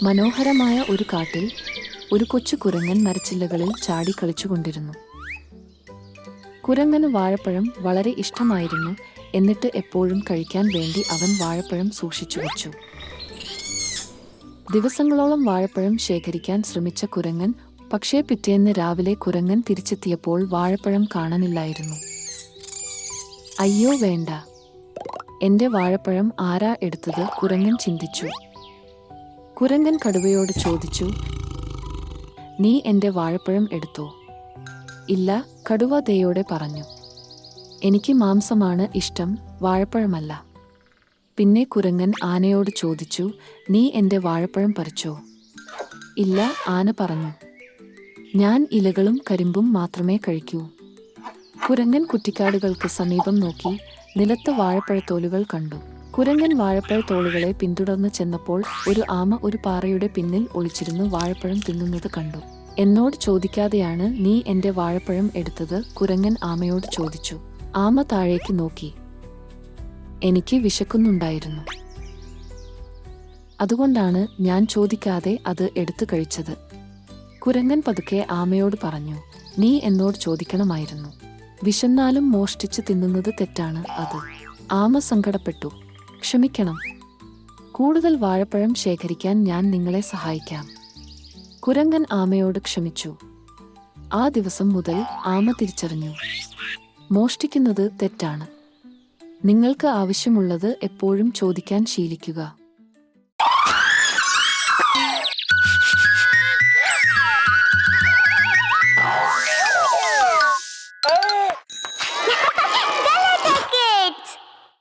മനോഹരമായ ഒരു കാട്ടിൽ ഒരു കൊച്ചു കുരങ്ങൻ മരച്ചില്ലകളിൽ ചാടി കളിച്ചുകൊണ്ടിരുന്നു. കുരങ്ങന് വാഴപ്പഴം വളരെ ഇഷ്ടമായിരുന്നു. എന്നിട്ട് എപ്പോഴും കഴിക്കാൻ വേണ്ടി അവൻ വാഴപ്പഴം സൂക്ഷിച്ചു വച്ചു. ദിവസങ്ങളോളം വാഴപ്പഴം ശേഖരിക്കാൻ ശ്രമിച്ച കുരങ്ങൻ, പക്ഷേ പിറ്റേന്ന് രാവിലെ കുരങ്ങൻ തിരിച്ചെത്തിയപ്പോൾ വാഴപ്പഴം കാണാനില്ലായിരുന്നു. അയ്യോ വേണ്ട, എന്റെ വാഴപ്പഴം ആരാ എടുത്തത്? കുരങ്ങൻ ചിന്തിച്ചു. കുരങ്ങൻ കടുവയോട് ചോദിച്ചു, നീ എന്റെ വാഴപ്പഴം എടുത്തോ? ഇല്ല, കടുവ ദയോടെ പറഞ്ഞു. എനിക്ക് മാംസമാണ് ഇഷ്ടം, വാഴപ്പഴമല്ല. പിന്നെ കുരങ്ങൻ ആനയോട് ചോദിച്ചു, നീ എന്റെ വാഴപ്പഴം പറിച്ചോ? ഇല്ല, ആന പറഞ്ഞു. ഞാൻ ഇലകളും കരിമ്പും മാത്രമേ കഴിക്കൂ. കുരങ്ങൻ കുറ്റിക്കാടുകൾക്ക് സമീപം നോക്കി. നിലത്ത് വാഴപ്പഴത്തോലുകൾ കണ്ടു. കുരങ്ങൻ വാഴപ്പഴത്തോളുകളെ പിന്തുടർന്ന് ചെന്നപ്പോൾ ഒരു ആമ ഒരു പാറയുടെ പിന്നിൽ ഒളിച്ചിരുന്ന് വാഴപ്പഴം തിന്നുന്നത് കണ്ടു. എന്നോട് ചോദിക്കാതെയാണ് നീ എന്റെ വാഴപ്പഴം എടുത്തത്? കുരങ്ങൻ ആമയോട് ചോദിച്ചു. ആമ താഴേക്ക് നോക്കി. എനിക്ക് വിശക്കുന്നുണ്ടായിരുന്നു, അതുകൊണ്ടാണ് ഞാൻ ചോദിക്കാതെ അത് എടുത്തു കഴിച്ചത്. കുരങ്ങൻ പതുക്കെ ആമയോട് പറഞ്ഞു. നീ എന്നോട് ചോദിക്കണമായിരുന്നു. വിശന്നാലും മോഷ്ടിച്ച് തിന്നുന്നത് തെറ്റാണ് അത്. ആമ സങ്കടപ്പെട്ടു. ക്ഷമിക്കണം, കൂടുതൽ വാഴപ്പഴം ശേഖരിക്കാൻ ഞാൻ നിങ്ങളെ സഹായിക്കാം. കുരങ്ങൻ ആമയോട് ക്ഷമിച്ചു. ആ ദിവസം മുതൽ ആമ തിരിച്ചറിഞ്ഞു, മോഷ്ടിക്കുന്നത് തെറ്റാണ്. നിങ്ങൾക്ക് ആവശ്യമുള്ളത് എപ്പോഴും ചോദിക്കാൻ ശീലിക്കുക.